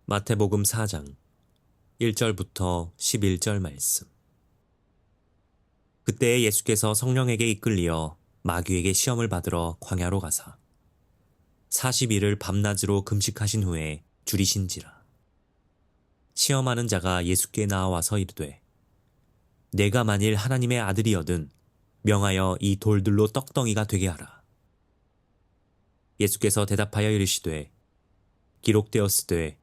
마태복음 4장 1절부터 11절 말씀. 그때에 예수께서 성령에게 이끌리어 마귀에게 시험을 받으러 광야로 가사 40일을 밤낮으로 금식하신 후에 줄이신지라. 시험하는 자가 예수께 나와서 이르되 내가 만일 하나님의 아들이거든 명하여 이 돌들로 떡덩이가 되게 하라. 예수께서 대답하여 이르시되 기록되었으되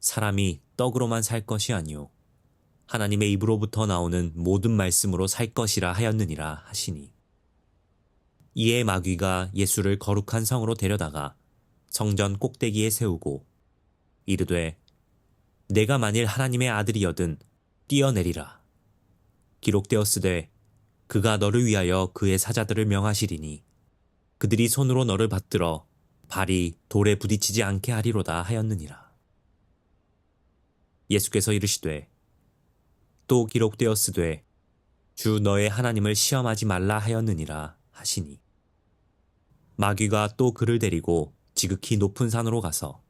사람이 떡으로만 살 것이 아니요 하나님의 입으로부터 나오는 모든 말씀으로 살 것이라 하였느니라 하시니, 이에 마귀가 예수를 거룩한 성으로 데려다가 성전 꼭대기에 세우고 이르되 내가 만일 하나님의 아들이거든 뛰어내리라. 기록되었으되 그가 너를 위하여 그의 사자들을 명하시리니 그들이 손으로 너를 받들어 발이 돌에 부딪히지 않게 하리로다 하였느니라. 예수께서 이르시되 또 기록되었으되 주 너의 하나님을 시험하지 말라 하였느니라 하시니, 마귀가 또 그를 데리고 지극히 높은 산으로 가서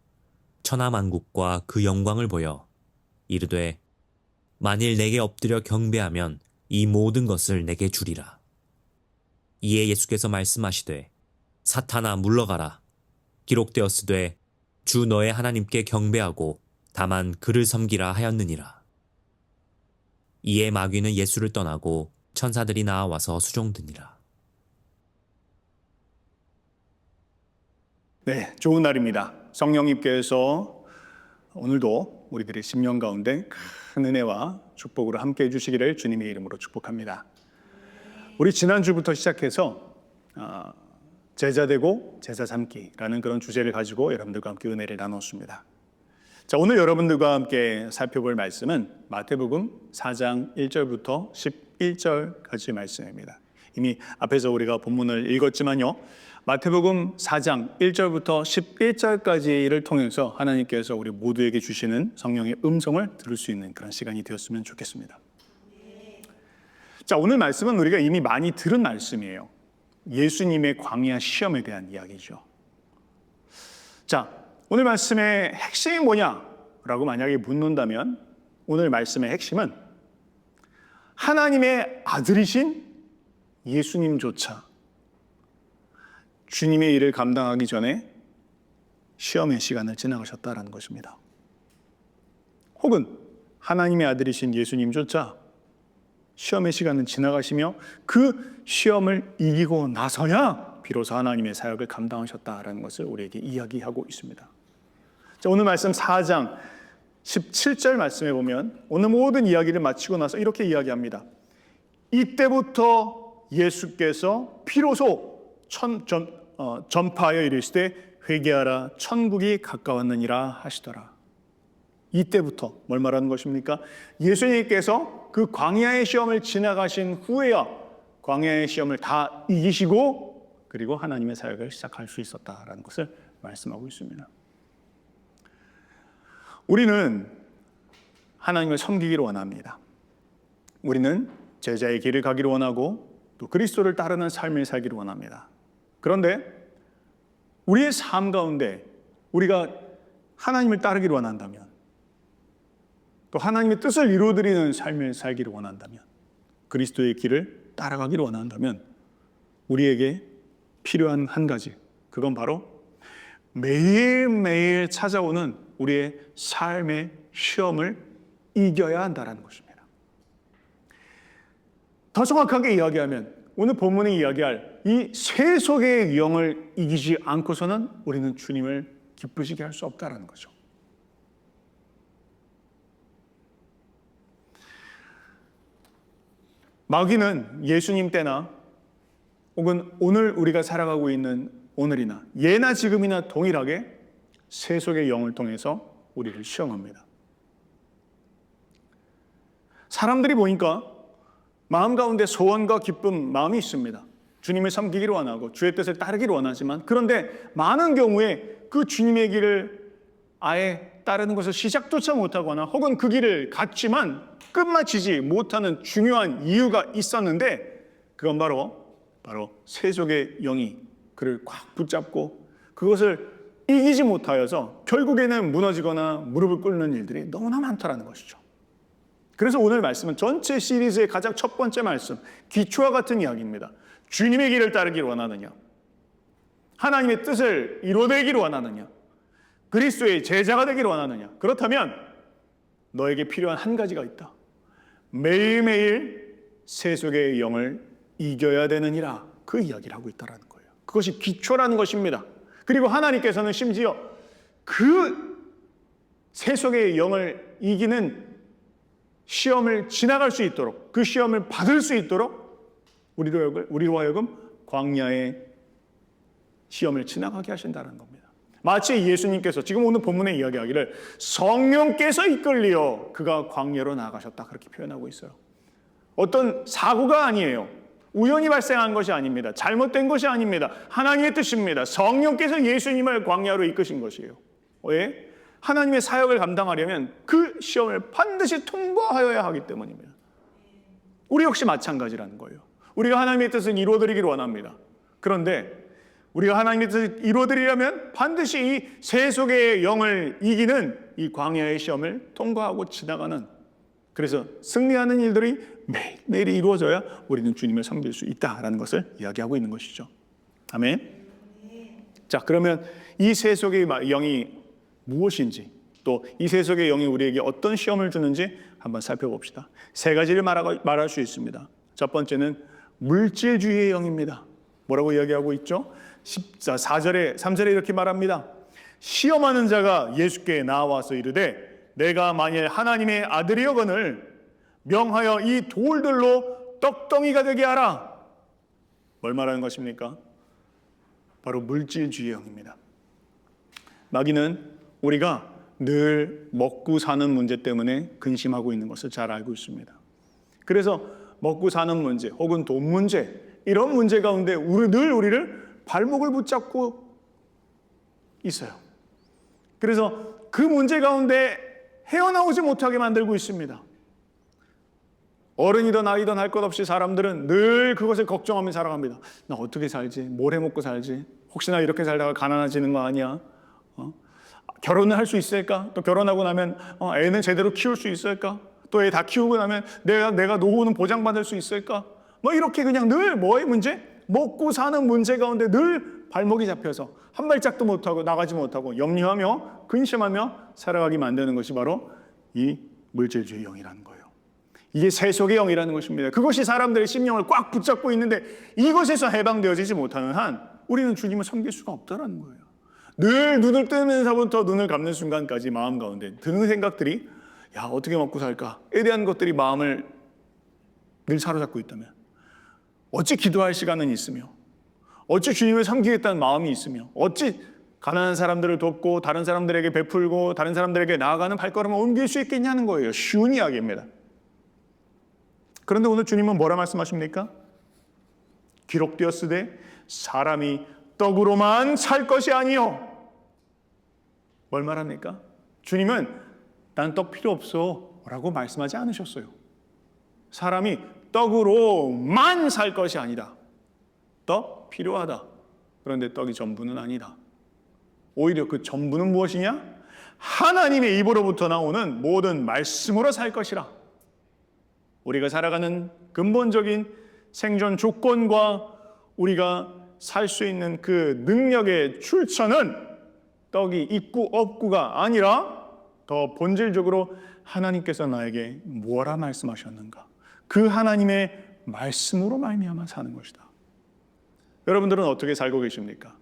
천하만국과 그 영광을 보여 이르되 만일 내게 엎드려 경배하면 이 모든 것을 내게 주리라. 이에 예수께서 말씀하시되 사탄아 물러가라. 기록되었으되 주 너의 하나님께 경배하고 다만 그를 섬기라 하였느니라. 이에 마귀는 예수를 떠나고 천사들이 나와서 수종드니라. 네, 좋은 날입니다. 성령님께서 오늘도 우리들의 심령 가운데 큰 은혜와 축복으로 함께 해주시기를 주님의 이름으로 축복합니다. 우리 지난주부터 시작해서 제자되고 제자 삼기라는 그런 주제를 가지고 여러분들과 함께 은혜를 나눴습니다. 자, 오늘 여러분들과 함께 살펴볼 말씀은 마태복음 4장 1절부터 11절까지 말씀입니다. 이미 앞에서 우리가 본문을 읽었지만요, 마태복음 4장 1절부터 11절까지를 통해서 하나님께서 우리 모두에게 주시는 성령의 음성을 들을 수 있는 그런 시간이 되었으면 좋겠습니다. 자, 오늘 말씀은 우리가 이미 많이 들은 말씀이에요. 예수님의 광야 시험에 대한 이야기죠. 자, 오늘 말씀의 핵심이 뭐냐라고 만약에 묻는다면 오늘 말씀의 핵심은 하나님의 아들이신 예수님조차 주님의 일을 감당하기 전에 시험의 시간을 지나가셨다라는 것입니다. 혹은 하나님의 아들이신 예수님조차 시험의 시간을 지나가시며 그 시험을 이기고 나서야 비로소 하나님의 사역을 감당하셨다라는 것을 우리에게 이야기하고 있습니다. 자, 오늘 말씀 4장 17절 말씀에 보면 오늘 모든 이야기를 마치고 나서 이렇게 이야기합니다. 이때부터 예수께서 비로소 전파하여 이르시되 회개하라 천국이 가까웠느니라 하시더라. 이때부터 뭘 말하는 것입니까? 예수님께서 그 광야의 시험을 지나가신 후에야 광야의 시험을 다 이기시고 그리고 하나님의 사역을 시작할 수 있었다라는 것을 말씀하고 있습니다. 우리는 하나님을 섬기기를 원합니다. 우리는 제자의 길을 가기를 원하고 또 그리스도를 따르는 삶을 살기를 원합니다. 그런데 우리의 삶 가운데 우리가 하나님을 따르기를 원한다면, 또 하나님의 뜻을 이루어드리는 삶을 살기를 원한다면, 그리스도의 길을 따라가기를 원한다면 우리에게 필요한 한 가지, 그건 바로 매일매일 찾아오는 우리의 삶의 시험을 이겨야 한다는 것입니다. 더 정확하게 이야기하면 오늘 본문이 이야기할 이 세속의 영을 이기지 않고서는 우리는 주님을 기쁘시게 할 수 없다는 거죠. 마귀는 예수님 때나 혹은 오늘 우리가 살아가고 있는 오늘이나 예나 지금이나 동일하게 세속의 영을 통해서 우리를 시험합니다. 사람들이 보니까 마음 가운데 소원과 기쁨, 마음이 있습니다. 주님을 섬기기를 원하고 주의 뜻을 따르기를 원하지만, 그런데 많은 경우에 그 주님의 길을 아예 따르는 것을 시작조차 못하거나 혹은 그 길을 갔지만 끝마치지 못하는 중요한 이유가 있었는데, 그건 바로 세속의 영이 그를 꽉 붙잡고 그것을 이기지 못하여서 결국에는 무너지거나 무릎을 꿇는 일들이 너무나 많다라는 것이죠. 그래서 오늘 말씀은 전체 시리즈의 가장 첫 번째 말씀, 기초와 같은 이야기입니다. 주님의 길을 따르기를 원하느냐? 하나님의 뜻을 이루어내기를 원하느냐? 그리스도의 제자가 되기를 원하느냐? 그렇다면 너에게 필요한 한 가지가 있다. 매일매일 세속의 영을 이겨야 되느니라. 그 이야기를 하고 있다는 거예요. 그것이 기초라는 것입니다. 그리고 하나님께서는 심지어 그 세속의 영을 이기는 시험을 지나갈 수 있도록, 그 시험을 받을 수 있도록 우리로 하여금 광야의 시험을 지나가게 하신다는 겁니다. 마치 예수님께서 지금 오늘 본문에 이야기하기를 성령께서 이끌리어 그가 광야로 나가셨다, 그렇게 표현하고 있어요. 어떤 사고가 아니에요. 우연히 발생한 것이 아닙니다. 잘못된 것이 아닙니다. 하나님의 뜻입니다. 성령께서 예수님을 광야로 이끄신 것이에요. 왜? 하나님의 사역을 감당하려면 그 시험을 반드시 통과하여야 하기 때문입니다. 우리 역시 마찬가지라는 거예요. 우리가 하나님의 뜻을 이루어드리기를 원합니다. 그런데 우리가 하나님의 뜻을 이루어드리려면 반드시 이 세속의 영을 이기는 이 광야의 시험을 통과하고 지나가는, 그래서 승리하는 일들이 매일매일 이루어져야 우리는 주님을 섬길 수 있다라는 것을 이야기하고 있는 것이죠. 아멘. 자, 그러면 이 세속의 영이 무엇인지, 또 이 세속의 영이 우리에게 어떤 시험을 주는지 한번 살펴봅시다. 세 가지를 말할 수 있습니다. 첫 번째는 물질주의의 영입니다. 뭐라고 이야기하고 있죠? 3절에 이렇게 말합니다. 시험하는 자가 예수께 나와서 이르되 내가 만일 하나님의 아들이여거늘 명하여 이 돌들로 떡덩이가 되게 하라. 뭘 말하는 것입니까? 바로 물질주의의 영입니다. 마귀는 우리가 늘 먹고 사는 문제 때문에 근심하고 있는 것을 잘 알고 있습니다. 그래서 먹고 사는 문제 혹은 돈 문제, 이런 문제 가운데 늘 우리를 발목을 붙잡고 있어요. 그래서 그 문제 가운데 헤어나오지 못하게 만들고 있습니다. 어른이든 아이든 할 것 없이 사람들은 늘 그것을 걱정하며 살아갑니다. 나 어떻게 살지? 뭘 해먹고 살지? 혹시나 이렇게 살다가 가난해지는 거 아니야? 결혼을 할 수 있을까? 또 결혼하고 나면 애는 제대로 키울 수 있을까? 또 애 다 키우고 나면 내가 노후는 보장받을 수 있을까? 뭐 이렇게 그냥 늘 뭐의 문제? 먹고 사는 문제 가운데 늘 발목이 잡혀서 한 발짝도 못하고 나가지 못하고 염려하며 근심하며 살아가게 만드는 것이 바로 이 물질주의 영이라는 거예요. 이게 세속의 영이라는 것입니다. 그것이 사람들의 심령을 꽉 붙잡고 있는데 이것에서 해방되어지지 못하는 한 우리는 주님을 섬길 수가 없다는 거예요. 늘 눈을 뜨면서부터 눈을 감는 순간까지 마음 가운데 드는 생각들이 야, 어떻게 먹고 살까에 대한 것들이 마음을 늘 사로잡고 있다면, 어찌 기도할 시간은 있으며, 어찌 주님을 섬기겠다는 마음이 있으며, 어찌 가난한 사람들을 돕고 다른 사람들에게 베풀고 다른 사람들에게 나아가는 발걸음을 옮길 수 있겠냐는 거예요. 쉬운 이야기입니다. 그런데 오늘 주님은 뭐라 말씀하십니까? 기록되었으되 사람이 떡으로만 살 것이 아니요. 뭘 말합니까? 주님은 난 떡 필요 없어 라고 말씀하지 않으셨어요. 사람이 떡으로만 살 것이 아니다. 떡 필요하다. 그런데 떡이 전부는 아니다. 오히려 그 전부는 무엇이냐? 하나님의 입으로부터 나오는 모든 말씀으로 살 것이라. 우리가 살아가는 근본적인 생존 조건과 우리가 살 수 있는 그 능력의 출처는 떡이 있고 없고가 아니라 더 본질적으로 하나님께서 나에게 뭐라 말씀하셨는가, 그 하나님의 말씀으로 말미암아 사는 것이다. 여러분들은 어떻게 살고 계십니까?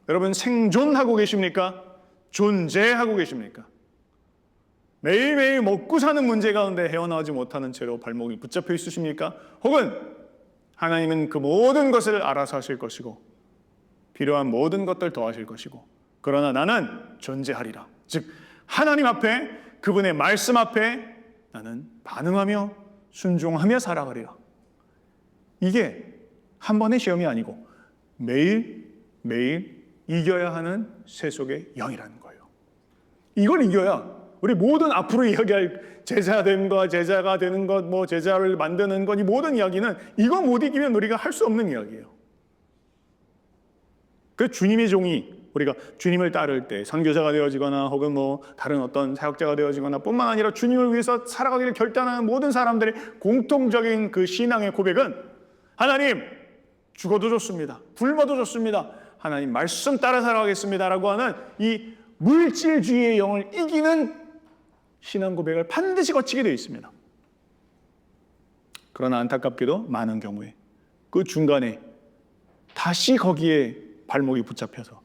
여러분 생존하고 계십니까? 존재하고 계십니까? 매일매일 먹고 사는 문제 가운데 헤어나오지 못하는 채로 발목이 붙잡혀 있으십니까? 혹은 하나님은 그 모든 것을 알아서 하실 것이고 필요한 모든 것들 더하실 것이고, 그러나 나는 존재하리라. 즉 하나님 앞에, 그분의 말씀 앞에 나는 반응하며 순종하며 살아가리라. 이게 한 번의 시험이 아니고 매일 이겨야 하는 세속의 영이라는 거예요. 이걸 이겨야 우리 모든 앞으로 이야기할 제자됨과 제자가 되는 것, 뭐 제자를 만드는 것, 이 모든 이야기는 이거 못 이기면 우리가 할 수 없는 이야기예요. 그 주님의 종이 우리가 주님을 따를 때 선교사가 되어지거나 혹은 뭐 다른 어떤 사역자가 되어지거나 뿐만 아니라 주님을 위해서 살아가기를 결단하는 모든 사람들의 공통적인 그 신앙의 고백은 하나님 죽어도 좋습니다. 굶어도 좋습니다. 하나님 말씀 따라 살아가겠습니다라고 하는 이 물질주의의 영을 이기는 신앙 고백을 반드시 거치게 되어 있습니다. 그러나 안타깝게도 많은 경우에 그 중간에 다시 거기에 발목이 붙잡혀서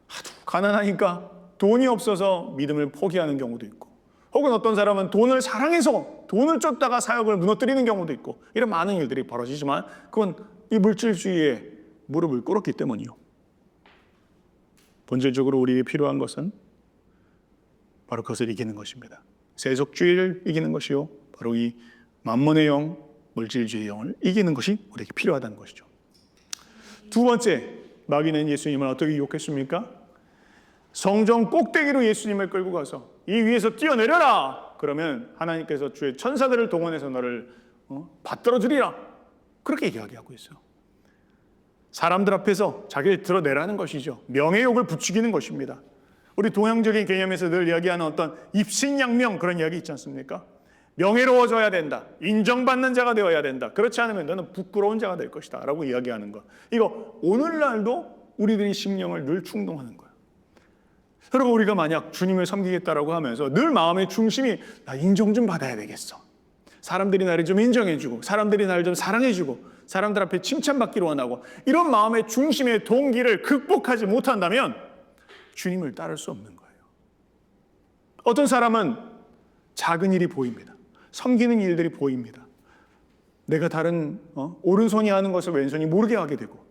하도 가난하니까 돈이 없어서 믿음을 포기하는 경우도 있고, 혹은 어떤 사람은 돈을 사랑해서 돈을 쫓다가 사역을 무너뜨리는 경우도 있고, 이런 많은 일들이 벌어지지만 그건 이 물질주의에 무릎을 꿇었기 때문이요. 본질적으로 우리에게 필요한 것은 바로 그것을 이기는 것입니다. 세속주의를 이기는 것이요, 바로 이 만몬의 영, 물질주의의 영을 이기는 것이 우리에게 필요하다는 것이죠. 두 번째, 마귀는 예수님을 어떻게 유혹했습니까? 성전 꼭대기로 예수님을 끌고 가서 이 위에서 뛰어내려라! 그러면 하나님께서 주의 천사들을 동원해서 너를 받들어 주리라! 그렇게 이야기하고 있어요. 사람들 앞에서 자기를 드러내라는 것이죠. 명예욕을 부추기는 것입니다. 우리 동양적인 개념에서 늘 이야기하는 어떤 입신양명, 그런 이야기 있지 않습니까? 명예로워져야 된다. 인정받는 자가 되어야 된다. 그렇지 않으면 너는 부끄러운 자가 될 것이다 라고 이야기하는 것. 이거 오늘날도 우리들의 심령을 늘 충동하는 거예요. 여러분, 우리가 만약 주님을 섬기겠다라고 하면서 늘 마음의 중심이 나 인정 좀 받아야 되겠어. 사람들이 나를 좀 인정해주고, 사람들이 나를 좀 사랑해주고, 사람들 앞에 칭찬받기를 원하고, 이런 마음의 중심의 동기를 극복하지 못한다면 주님을 따를 수 없는 거예요. 어떤 사람은 작은 일이 보입니다. 섬기는 일들이 보입니다. 내가 다른 오른손이 하는 것을 왼손이 모르게 하게 되고,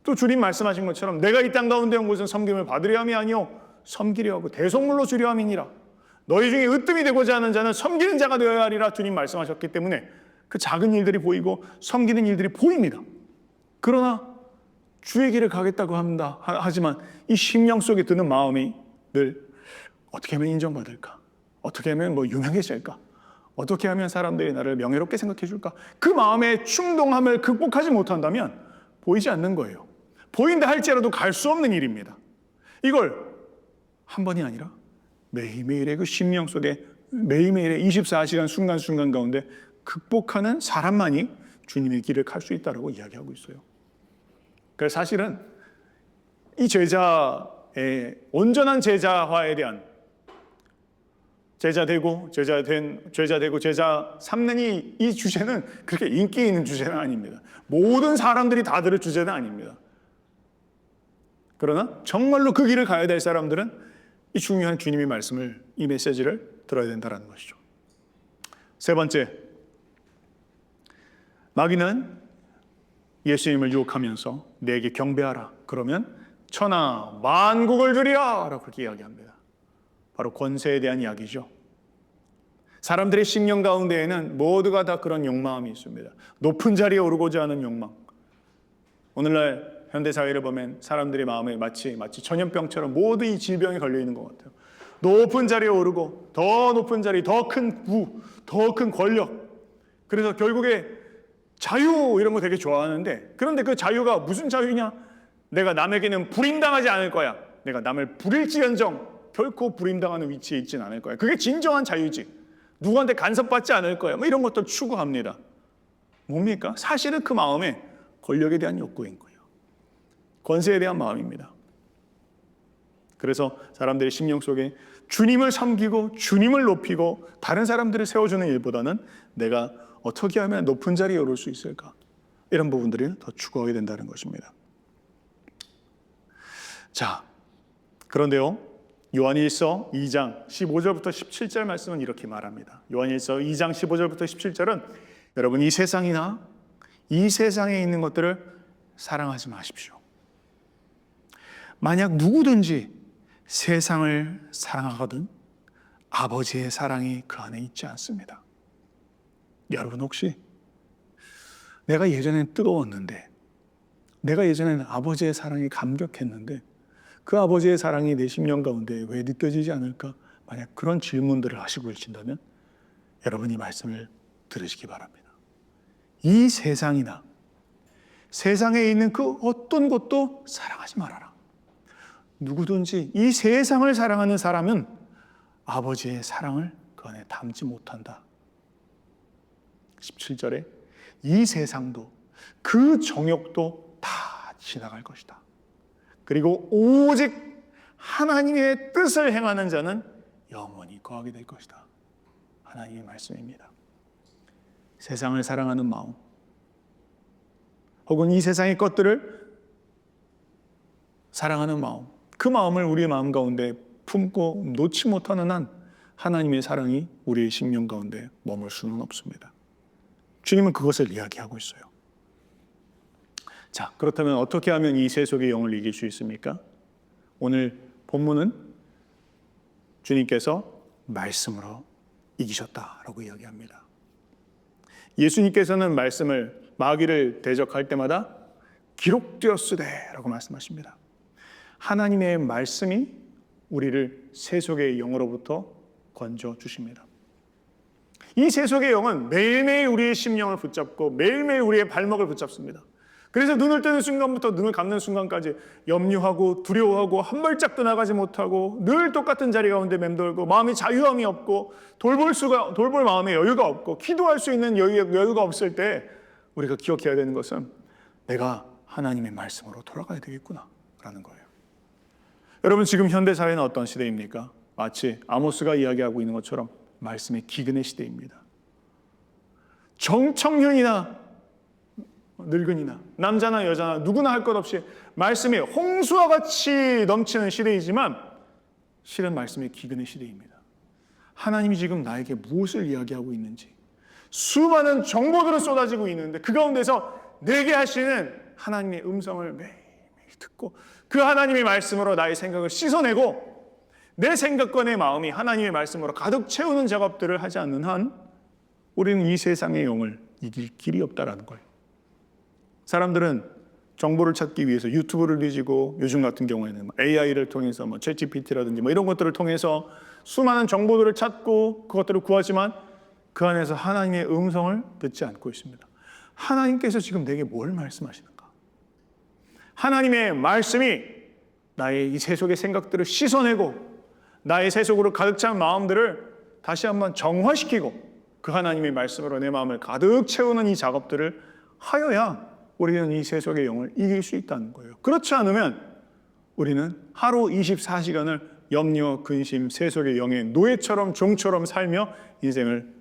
또 주님 말씀하신 것처럼 내가 이 땅 가운데 온 것은 섬김을 받으려 함이 아니요 섬기려 하고 대속물로 주려 함이니라. 너희 중에 으뜸이 되고자 하는 자는 섬기는 자가 되어야 하리라. 주님 말씀하셨기 때문에 그 작은 일들이 보이고 섬기는 일들이 보입니다. 그러나 주의 길을 가겠다고 합니다. 하지만 이 심령 속에 드는 마음이 늘 어떻게 하면 인정받을까? 어떻게 하면 유명해질까? 어떻게 하면 사람들이 나를 명예롭게 생각해 줄까? 그 마음의 충동함을 극복하지 못한다면 보이지 않는 거예요. 보인다 할지라도 갈 수 없는 일입니다. 이걸 한 번이 아니라 매일매일의 그 심령 속에 매일매일의 24시간 순간순간 가운데 극복하는 사람만이 주님의 길을 갈 수 있다고 이야기하고 있어요. 그래서 사실은 이 제자의 온전한 제자화에 대한 제자 되고 제자 삼는 이 주제는 그렇게 인기 있는 주제는 아닙니다. 모든 사람들이 다 들을 주제는 아닙니다. 그러나 정말로 그 길을 가야 될 사람들은 이 중요한 주님의 말씀을, 이 메시지를 들어야 된다는 것이죠. 세 번째, 마귀는 예수님을 유혹하면서 내게 경배하라. 그러면 천하 만국을 주리라 라고 그렇게 이야기합니다. 바로 권세에 대한 이야기죠. 사람들의 심령 가운데에는 모두가 다 그런 욕망이 있습니다. 높은 자리에 오르고자 하는 욕망. 오늘날 현대사회를 보면 사람들의 마음에 마치 전염병처럼 모두 이 질병에 걸려있는 것 같아요. 높은 자리에 오르고 더 높은 자리, 더 큰 부, 더 큰 권력. 그래서 결국에 자유 이런 거 되게 좋아하는데, 그런데 그 자유가 무슨 자유냐? 내가 남에게는 불임당하지 않을 거야. 내가 남을 부릴지언정 결코 불임당하는 위치에 있지는 않을 거야. 그게 진정한 자유지. 누구한테 간섭받지 않을 거야. 이런 것들 추구합니다. 뭡니까? 사실은 그 마음에 권력에 대한 욕구인 거예요. 권세에 대한 마음입니다. 그래서 사람들의 심령 속에 주님을 섬기고 주님을 높이고 다른 사람들을 세워주는 일보다는 내가 어떻게 하면 높은 자리에 오를 수 있을까? 이런 부분들을 더 추구하게 된다는 것입니다. 자, 그런데요, 요한일서 2장 15절부터 17절 말씀은 이렇게 말합니다. 요한일서 2장 15절부터 17절은 여러분, 이 세상이나 이 세상에 있는 것들을 사랑하지 마십시오. 만약 누구든지 세상을 사랑하거든 아버지의 사랑이 그 안에 있지 않습니다. 여러분, 혹시 내가 예전엔 뜨거웠는데, 내가 예전에는 아버지의 사랑이 감격했는데 그 아버지의 사랑이 내 심령 가운데 왜 느껴지지 않을까? 만약 그런 질문들을 하시고 계신다면 여러분이 말씀을 들으시기 바랍니다. 이 세상이나 세상에 있는 그 어떤 것도 사랑하지 말아라. 누구든지 이 세상을 사랑하는 사람은 아버지의 사랑을 그 안에 담지 못한다. 17절에 이 세상도 그 정욕도 다 지나갈 것이다. 그리고 오직 하나님의 뜻을 행하는 자는 영원히 거하게 될 것이다. 하나님의 말씀입니다. 세상을 사랑하는 마음, 혹은 이 세상의 것들을 사랑하는 마음, 그 마음을 우리의 마음 가운데 품고 놓지 못하는 한 하나님의 사랑이 우리의 심령 가운데 머물 수는 없습니다. 주님은 그것을 이야기하고 있어요. 자, 그렇다면 어떻게 하면 이 세속의 영을 이길 수 있습니까? 오늘 본문은 주님께서 말씀으로 이기셨다라고 이야기합니다. 예수님께서는 말씀을 마귀를 대적할 때마다 기록되었으되라고 말씀하십니다. 하나님의 말씀이 우리를 세속의 영으로부터 건져 주십니다. 이 세속의 영은 매일매일 우리의 심령을 붙잡고 매일매일 우리의 발목을 붙잡습니다. 그래서 눈을 뜨는 순간부터 눈을 감는 순간까지 염려하고 두려워하고 한 발짝도 나가지 못하고 늘 똑같은 자리 가운데 맴돌고 마음이 자유함이 없고 돌볼 마음에 여유가 없고 기도할 수 있는 여유가 없을 때 우리가 기억해야 되는 것은 내가 하나님의 말씀으로 돌아가야 되겠구나 라는 거예요. 여러분, 지금 현대사회는 어떤 시대입니까? 마치 아모스가 이야기하고 있는 것처럼 말씀의 기근의 시대입니다. 청년이나 늙은이나 남자나 여자나 누구나 할 것 없이 말씀이 홍수와 같이 넘치는 시대이지만 실은 말씀의 기근의 시대입니다. 하나님이 지금 나에게 무엇을 이야기하고 있는지 수많은 정보들은 쏟아지고 있는데 그 가운데서 내게 하시는 하나님의 음성을 매일매일 듣고 그 하나님의 말씀으로 나의 생각을 씻어내고 내 생각과 내 마음이 하나님의 말씀으로 가득 채우는 작업들을 하지 않는 한 우리는 이 세상의 영을 이길 길이 없다라는 거예요. 사람들은 정보를 찾기 위해서 유튜브를 뒤지고 요즘 같은 경우에는 AI를 통해서 챗GPT라든지 이런 것들을 통해서 수많은 정보들을 찾고 그것들을 구하지만 그 안에서 하나님의 음성을 듣지 않고 있습니다. 하나님께서 지금 내게 뭘 말씀하시는가? 하나님의 말씀이 나의 이 세속의 생각들을 씻어내고 나의 세속으로 가득 찬 마음들을 다시 한번 정화시키고 그 하나님의 말씀으로 내 마음을 가득 채우는 이 작업들을 하여야 우리는 이 세속의 영을 이길 수 있다는 거예요. 그렇지 않으면 우리는 하루 24시간을 염려, 근심, 세속의 영의 노예처럼 종처럼 살며 인생을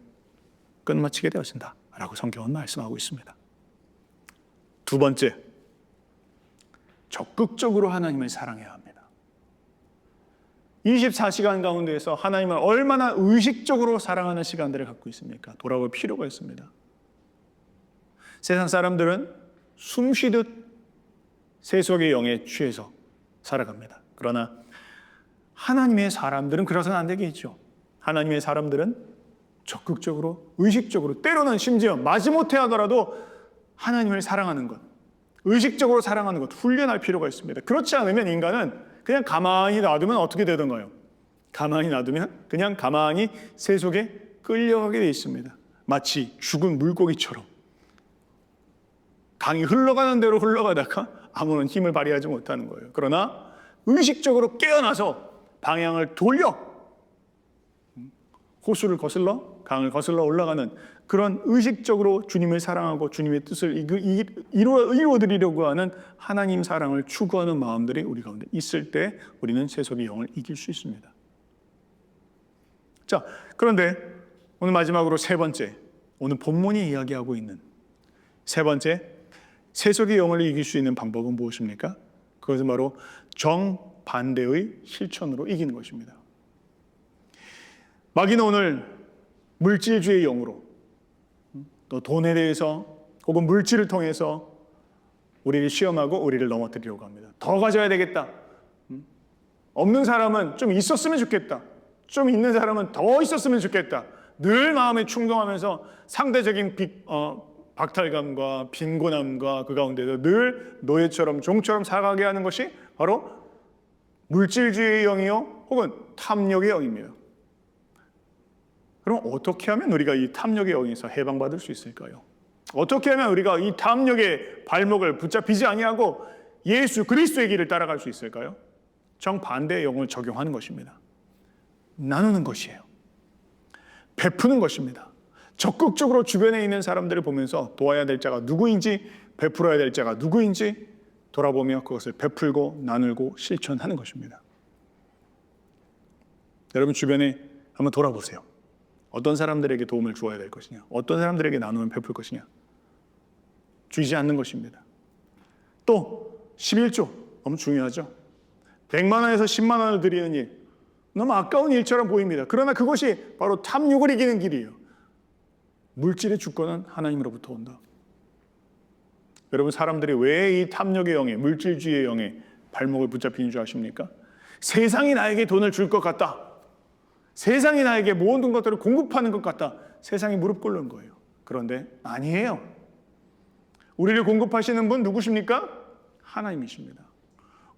끝마치게 되어진다 라고 성경은 말씀하고 있습니다. 두 번째, 적극적으로 하나님을 사랑해야 합니다. 24시간 가운데에서 하나님을 얼마나 의식적으로 사랑하는 시간들을 갖고 있습니까? 돌아볼 필요가 있습니다. 세상 사람들은 숨 쉬듯 세속의 영에 취해서 살아갑니다. 그러나 하나님의 사람들은 그래서는 안 되겠죠. 하나님의 사람들은 적극적으로, 의식적으로, 때로는 심지어 마지못해 하더라도 하나님을 사랑하는 것, 의식적으로 사랑하는 것 훈련할 필요가 있습니다. 그렇지 않으면 인간은 그냥 가만히 놔두면 어떻게 되던가요? 가만히 놔두면 그냥 가만히 세속에 끌려가게 돼 있습니다. 마치 죽은 물고기처럼 강이 흘러가는 대로 흘러가다가 아무런 힘을 발휘하지 못하는 거예요. 그러나 의식적으로 깨어나서 방향을 돌려 호수를 거슬러 강을 거슬러 올라가는 그런 의식적으로 주님을 사랑하고 주님의 뜻을 이루어드리려고 하는 하나님 사랑을 추구하는 마음들이 우리 가운데 있을 때 우리는 세속의 영을 이길 수 있습니다. 자, 그런데 오늘 마지막으로 세 번째, 오늘 본문이 이야기하고 있는 세 번째, 세속의 영을 이길 수 있는 방법은 무엇입니까? 그것은 바로 정반대의 실천으로 이기는 것입니다. 마귀는 오늘 물질주의 영으로 또 돈에 대해서 혹은 물질을 통해서 우리를 시험하고 우리를 넘어뜨리려고 합니다. 더 가져야 되겠다. 없는 사람은 좀 있었으면 좋겠다. 좀 있는 사람은 더 있었으면 좋겠다. 늘 마음에 충동하면서 상대적인 박탈감과 빈곤함과 그 가운데서 늘 노예처럼 종처럼 살아가게 하는 것이 바로 물질주의의 영이요 혹은 탐욕의 영입니다. 그럼 어떻게 하면 우리가 이 탐욕의 영에서 해방받을 수 있을까요? 어떻게 하면 우리가 이 탐욕의 발목을 붙잡히지 아니하고 예수 그리스도의 길을 따라갈 수 있을까요? 정반대의 영을 적용하는 것입니다. 나누는 것이에요. 베푸는 것입니다. 적극적으로 주변에 있는 사람들을 보면서 도와야 될 자가 누구인지, 베풀어야 될 자가 누구인지 돌아보며 그것을 베풀고 나누고 실천하는 것입니다. 여러분 주변에 한번 돌아보세요. 어떤 사람들에게 도움을 주어야 될 것이냐, 어떤 사람들에게 나누면 베풀 것이냐, 주지 않는 것입니다. 또 11조 너무 중요하죠. 100만 원에서 10만 원을 드리는 일, 너무 아까운 일처럼 보입니다. 그러나 그것이 바로 탐욕을 이기는 길이에요. 물질의 주권은 하나님으로부터 온다. 여러분 사람들이 왜 이 탐욕의 영에, 물질주의의 영에 발목을 붙잡히는 줄 아십니까? 세상이 나에게 돈을 줄 것 같다, 세상이 나에게 모든 것들을 공급하는 것 같다, 세상이 무릎 꿇는 거예요. 그런데 아니에요. 우리를 공급하시는 분 누구십니까? 하나님이십니다.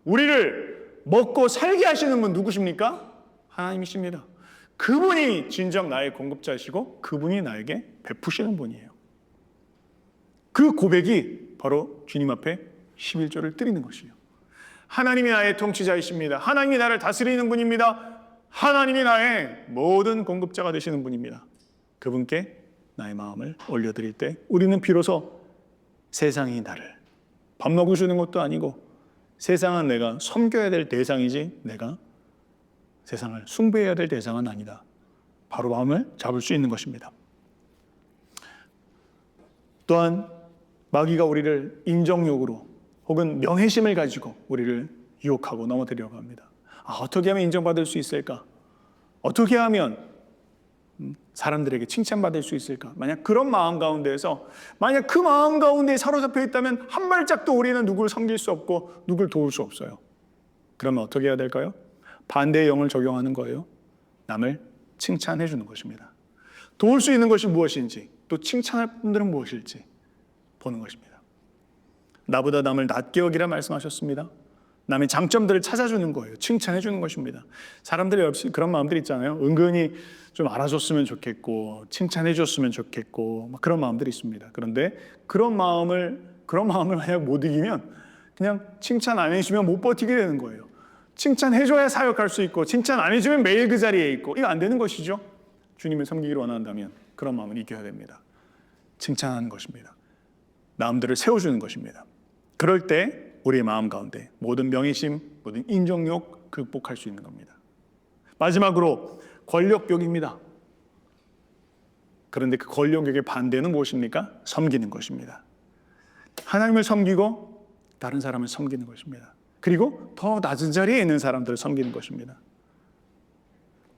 우리를 먹고 살게 하시는 분 누구십니까? 하나님이십니다. 그분이 진정 나의 공급자이시고 그분이 나에게 베푸시는 분이에요. 그 고백이 바로 주님 앞에 11조를 드리는 것이에요. 하나님이 나의 통치자이십니다. 하나님이 나를 다스리는 분입니다. 하나님이 나의 모든 공급자가 되시는 분입니다. 그분께 나의 마음을 올려드릴 때 우리는 비로소 세상이 나를 밥 먹여주는 것도 아니고 세상은 내가 섬겨야 될 대상이지 내가 세상을 숭배해야 될 대상은 아니다. 바로 마음을 잡을 수 있는 것입니다. 또한 마귀가 우리를 인정욕으로 혹은 명예심을 가지고 우리를 유혹하고 넘어뜨리려고 합니다. 어떻게 하면 인정받을 수 있을까? 어떻게 하면 사람들에게 칭찬받을 수 있을까? 만약 그런 마음 가운데에서 만약 그 마음 가운데 사로잡혀 있다면 한 발짝도 우리는 누구를 섬길 수 없고 누구를 도울 수 없어요. 그러면 어떻게 해야 될까요? 반대의 영을 적용하는 거예요. 남을 칭찬해 주는 것입니다. 도울 수 있는 것이 무엇인지 또 칭찬할 분들은 무엇일지 보는 것입니다. 나보다 남을 낮게 여기라 말씀하셨습니다. 남의 장점들을 찾아주는 거예요. 칭찬해 주는 것입니다. 사람들이 역시 그런 마음들 있잖아요. 은근히 좀 알아줬으면 좋겠고 칭찬해 줬으면 좋겠고 그런 마음들이 있습니다. 그런데 그런 마음을 만약 못 이기면 그냥 칭찬 안 해주면 못 버티게 되는 거예요. 칭찬해줘야 사역할 수 있고 칭찬 안 해주면 매일 그 자리에 있고 이거 안 되는 것이죠. 주님을 섬기기를 원한다면 그런 마음을 이겨야 됩니다. 칭찬하는 것입니다. 남들을 세워주는 것입니다. 그럴 때 우리의 마음 가운데 모든 명예심, 모든 인정욕 극복할 수 있는 겁니다. 마지막으로 권력욕입니다. 그런데 그 권력욕의 반대는 무엇입니까? 섬기는 것입니다. 하나님을 섬기고 다른 사람을 섬기는 것입니다. 그리고 더 낮은 자리에 있는 사람들을 섬기는 것입니다.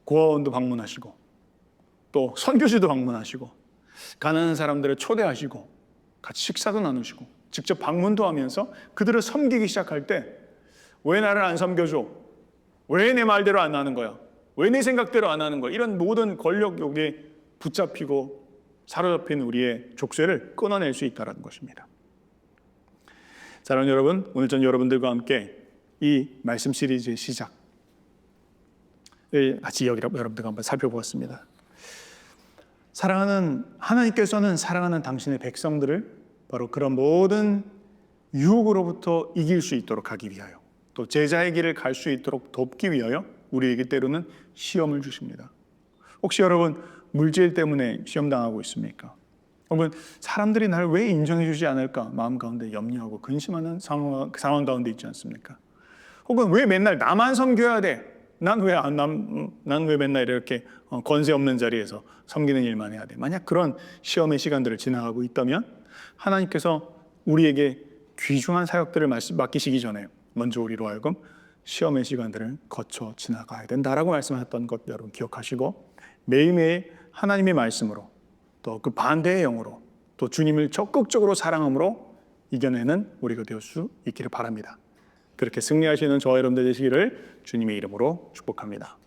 고아원도 방문하시고 또 선교지도 방문하시고 가난한 사람들을 초대하시고 같이 식사도 나누시고 직접 방문도 하면서 그들을 섬기기 시작할 때 왜 나를 안 섬겨줘? 왜 내 말대로 안 하는 거야? 왜 내 생각대로 안 하는 거야? 이런 모든 권력욕에 붙잡히고 사로잡힌 우리의 족쇄를 끊어낼 수 있다는 것입니다. 사랑하는 여러분, 오늘 전 여러분들과 함께 이 말씀 시리즈의 시작을 같이 여러분들과 한번 살펴보았습니다. 하나님께서는 사랑하는 당신의 백성들을 바로 그런 모든 유혹으로부터 이길 수 있도록 하기 위하여 또 제자의 길을 갈 수 있도록 돕기 위하여 우리에게 때로는 시험을 주십니다. 혹시 여러분 물질 때문에 시험당하고 있습니까? 혹은 사람들이 나를 왜 인정해 주지 않을까 마음 가운데 염려하고 근심하는 상황 가운데 있지 않습니까? 혹은 왜 맨날 나만 섬겨야 돼? 난 왜 맨날 이렇게 권세 없는 자리에서 섬기는 일만 해야 돼? 만약 그런 시험의 시간들을 지나가고 있다면 하나님께서 우리에게 귀중한 사역들을 맡기시기 전에 먼저 우리로 하여금 시험의 시간들을 거쳐 지나가야 된다라고 말씀하셨던 것 여러분 기억하시고 매일매일 하나님의 말씀으로 또 그 반대의 영으로 또 주님을 적극적으로 사랑함으로 이겨내는 우리가 될 수 있기를 바랍니다. 그렇게 승리하시는 저와 여러분들 되시기를 주님의 이름으로 축복합니다.